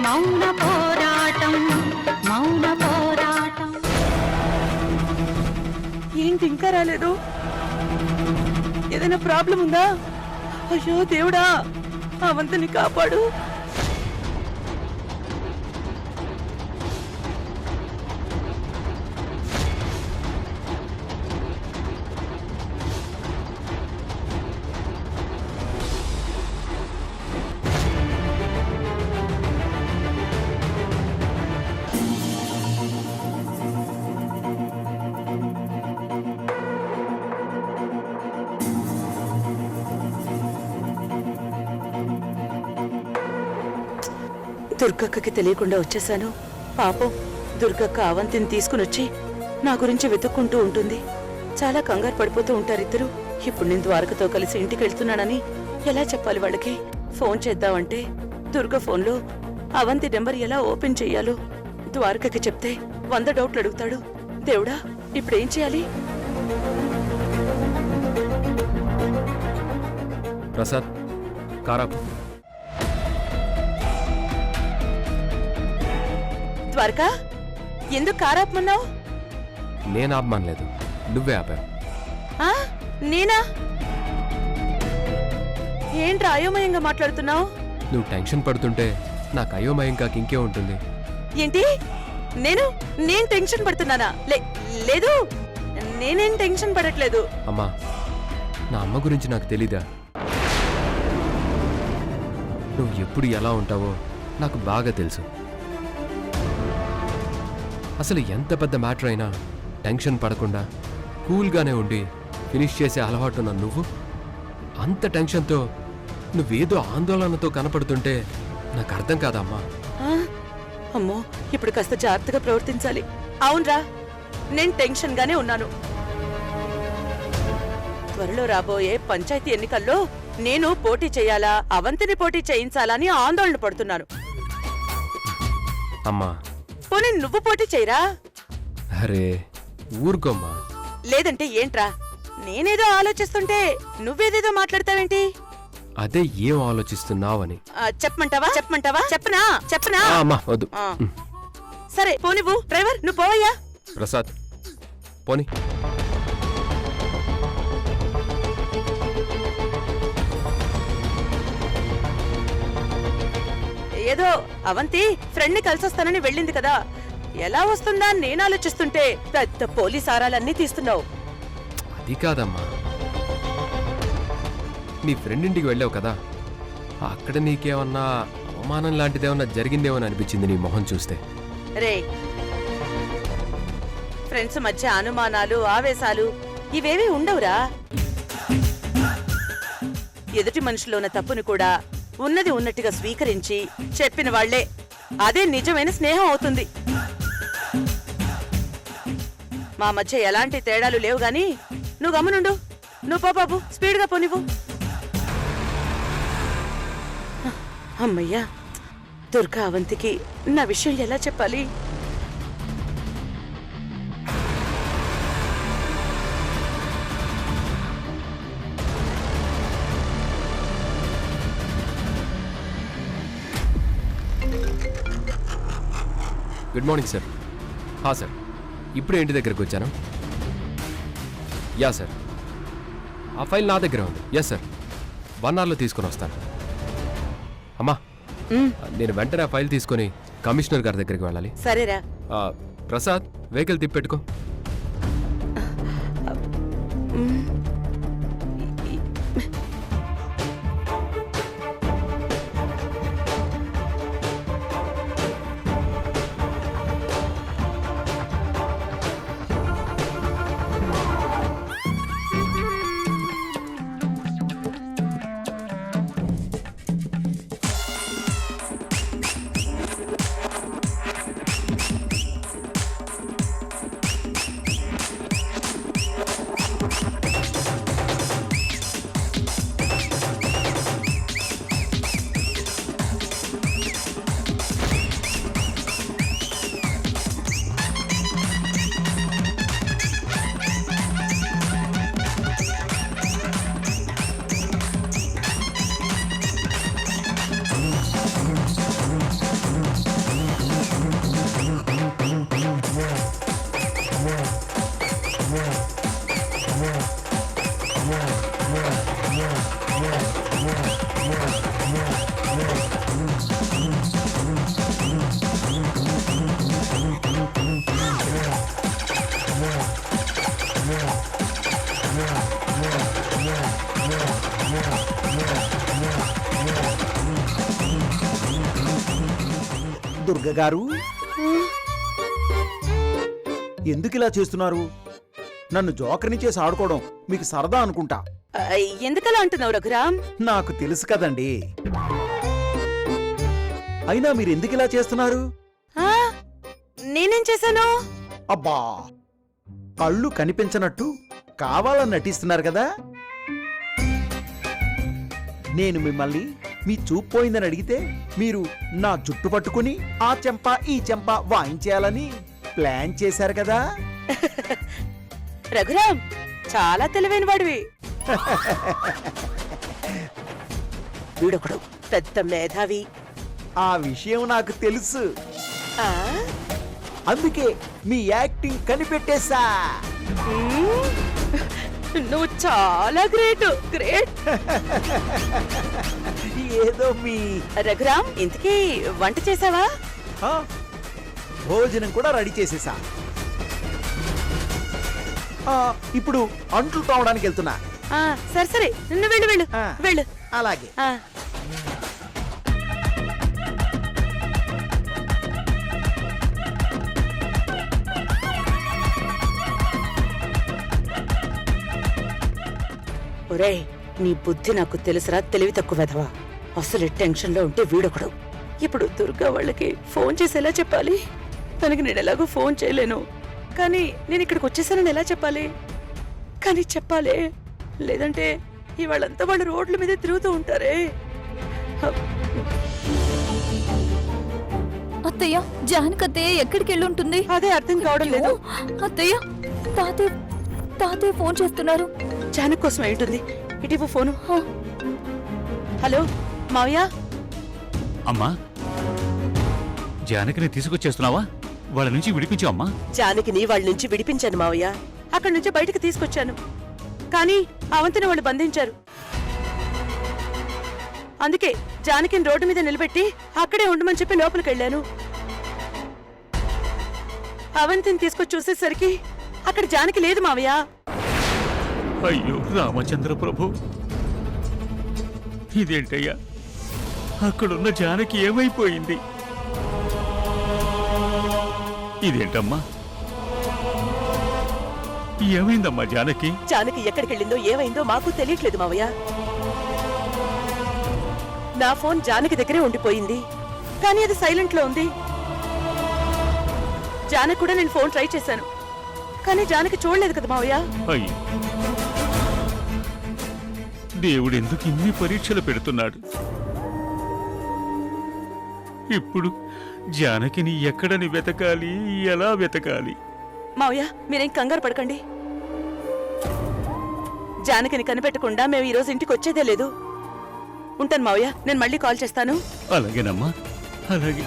మౌన పోరాటం మౌన పోరాటం. ఏంటి ఇంకా రాలేదు? ఏదైనా ప్రాబ్లం ఉందా? అయ్యో దేవుడా, అవంతిని కాపాడు. దుర్గక్కకి తెలియకుండా వచ్చేసాను. పాపం దుర్గక్క అవంతిని తీసుకుని వచ్చి నా గురించి వెతుక్కుంటూ ఉంటుంది. చాలా కంగారు పడిపోతూ ఉంటారు ఇద్దరు. ఇప్పుడు నేను ద్వారకతో కలిసి ఇంటికి వెళ్తున్నానని ఎలా చెప్పాలి వాళ్ళకి? ఫోన్ చేద్దామంటే దుర్గ ఫోన్లో అవంతి నెంబర్ ఎలా ఓపెన్ చెయ్యాలో ద్వారకకి చెప్తే 100 డౌట్లు అడుగుతాడు. దేవుడా, ఇప్పుడేం చేయాలి? ప్రసాద్, కారాపు. ద్వారక, ఎందుకు కారాపమన్నావు? నేను ఆపమనలేదు, నువ్వే ఆపావు. నేనా? ఏంట్రా అయోమయంగా మాట్లాడుతున్నావు? నువ్వు టెన్షన్ పడుతుంటే నాకు అయోమయం కాక ఇంకే ఉంటుంది. ఏంటి? నేను టెన్షన్ పడుతున్నానా? లేదు, నేనేం టెన్షన్ పడట్లేదు. అమ్మా, నా అమ్మ గురించి నాకు తెలీదా? నువ్వు ఎప్పుడు ఎలా ఉంటావో నాకు బాగా తెలుసు. అసలు ఎంత పెద్ద మ్యాటర్ అయినా టెన్షన్ పడకుండా కూల్గానే ఉండి ఫినిష్ చేసే అలవాటున్న నువ్వు అంత టెన్షన్తో నువ్వేదో ఆందోళనతో కనపడుతుంటే నాకు అర్థం కాదమ్మా. అమ్మో, ఇప్పుడు కాస్త జాగ్రత్తగా ప్రవర్తించాలి. అవునరా, నేను టెన్షన్ గానే ఉన్నాను. త్వరలో రాబోయే పంచాయతీ ఎన్నికల్లో నేను పోటీ చేయాలా, అవంతిని పోటీ చేయించాలని ఆందోళన పడుతున్నాను. అమ్మా, పోనీ నువ్వు పోటీ చేయరా? అరే ఊరుకోమ్మా. లేదంటే ఏంట్రా, నేనేదో ఆలోచిస్తుంటే నువ్వేదేదో మాట్లాడతావేంటి? అదే ఏం ఆలోచిస్తున్నావని. చెప్పమంటావా? చెప్పనా? అమ్మా వద్దు. సరే పోనివ్వు. డ్రైవర్, నువ్వు పోవయ్యా. ప్రసాద్, పోనీ. ఏదో అవంతి ఫ్రెండ్ ని కలిసొస్తానని వెళ్ళింది కదా, ఎలా వస్తుందా అని నేను ఆలోచిస్తుంటే పెద్ద పోలీస్ ఆరాలన్నీ తీస్తున్నావు. అది కాదమ్మా, నీ ఫ్రెండ్ ఇంటికి వెళ్ళావు కదా, అక్కడ నీకేమన్నా అవమానం లాంటిదేమన్నా జరిగిందేమని అనిపించింది నీ మొహం చూస్తే. రే, ఫ్రెండ్స్ మధ్య అనుమానాలు, ఆవేశాలు ఇవేవి ఉండవురా. ఎదుటి మనిషిలో ఉన్న తప్పును కూడా ఉన్నది ఉన్నట్టుగా స్వీకరించి చెప్పిన వాళ్లే, అదే నిజమైన స్నేహం అవుతుంది. మా మధ్య ఎలాంటి తేడాలు లేవు గాని నువ్వు గమనుండు. నువ్వు పో బాబు, స్పీడ్గా పోనివ్వు. అమ్మయ్యా, దుర్గా అవంతికి నా విషయం ఎలా చెప్పాలి? Good morning sir. సార్, ఇప్పుడే ఇంటి దగ్గరకు వచ్చాను. యా సార్, ఆ ఫైల్ నా దగ్గర ఉంది. ఎస్ సార్, 1 అవర్లో తీసుకొని వస్తాను. అమ్మా, నేను వెంటనే ఆ ఫైల్ తీసుకొని కమిషనర్ గారి దగ్గరికి వెళ్ళాలి. సరేరా. ప్రసాద్, వెహికల్ తిప్పెట్టుకో. దుర్గ గారు ఎందుకు ఇలా చేస్తున్నారు? నన్ను జోకర్ని చేసి ఆడుకోవడం మీకు సరదా అనుకుంటా. ఆ, ఎందుకలా అంటున్నావు రఘురామ్? నాకు తెలుసు కదండి. అయినా మీరు ఎందుకు ఇలా చేస్తున్నారు? ఆ, నేనేం చేశాను? అబ్బా, కళ్ళు కనిపించనట్టు కావాలని నటిస్తున్నారు కదా. నేను మిమ్మల్ని మీ చూపు పోయిందని అడిగితే మీరు నా జుట్టు పట్టుకుని ఆ చెంప ఈ చెంప వాయించేయాలని ప్లాన్ చేశారు కదా. రఘురామ్ చాలా తెలివైన వాడివి. వీడొకడు పెద్ద మేధావి. ఆ విషయం నాకు తెలుసు. ఆ, అందుకే మీ యాక్టింగ్ కనిపెట్టేశా. నువ్వు చాలా గ్రేట్. ఏదో మీ రఘురామ్, ఇంతకీ వంట చేసావా? ఆ, భోజనం కూడా రెడీ చేసేసా. ఇప్పుడు అంట్లు తోవడానికి వెళ్తున్నా. ఆ, సరే సరే, నువ్వు వెళ్ళు వెళ్ళు ఆ. వెళ్ళు. అలాగే. ఆ. ఒరేయ్, నీ బుద్ధి నాకు తెలుసురా, తెలివి తక్కువ వెధవా. అసలు టెన్షన్లో ఉంటే వీడొకడు. ఇప్పుడు దుర్గా వాళ్ళకి ఫోన్ చేసి ఎలా చెప్పాలి? తనకి నేను ఎలాగో ఫోన్ చేయలేను, కానీ నేను ఇక్కడికి వచ్చేసానని ఎలా చెప్పాలి? కానీ చెప్పాలే, లేదంటే ఇవాళంతా వాళ్ళు రోడ్ల మీద తిరుగుతూ ఉంటారే. అత్తయ్య, జానకత్తయ్య ఎక్కడికి వెళ్ళి ఉంటుంది? అదే అర్థం కావడం లేదు. అత్తయ్య, తాతయ్య ఫోన్ చేస్తున్నారు. జానక్ కోసం అయి ఉంటుంది. ఇటీపు ఫోను. హలో మావయ్య. అమ్మా, జానకిని తీసుకొచ్చేస్తున్నావా? వాళ్ళ నుంచి విడిపించు అమ్మా. జానకిని వాళ్ళ నుంచి విడిపించాను మావయ్య. అక్కడి నుంచి బయటకు తీసుకొచ్చాను, కానీ అవంతిని వాళ్ళు బంధించారు. అందుకే జానకిని రోడ్డు మీద నిలబెట్టి అక్కడే ఉండమని చెప్పి లోపలికి వెళ్ళాను. అవంతిని తీసుకొచ్చి చూసేసరికి అక్కడ జానకి లేదు మావయ్య. అయ్యో రామచంద్ర ప్రభు, ఇదేంటయ్యా? అక్కడున్న జానకి ఏమైపోయింది? ఇదేంటమ్మా? ఏమైందమ్మా జానకి? జానకి ఎక్కడికి వెళ్ళిందో ఏమైందో మాకు తెలియట్లేదు మావయ్య. నా ఫోన్ జానకి దగ్గరే ఉండిపోయింది, కానీ అది సైలెంట్ లో ఉంది. జానకి కూడా నేను ఫోన్ ట్రై చేశాను, కానీ జానకి చూడలేదు కదా మావయ్య. అయ్యో, దేవుడు ఎందుకు ఇన్ని పరీక్షలు పెడుతున్నాడు? ఇప్పుడు జానకిని ఎక్కడని వెతకాలి, ఎలా వెతకాలి? మావయ్య, మీరేం కంగారు పడకండి. జానకిని కనిపెట్టకుండా మేము ఈరోజు ఇంటికి వచ్చేదే లేదు. ఉంటాను మావయ్య, నేను మళ్ళీ కాల్ చేస్తాను. అలాగేనమ్మా, అలాగే.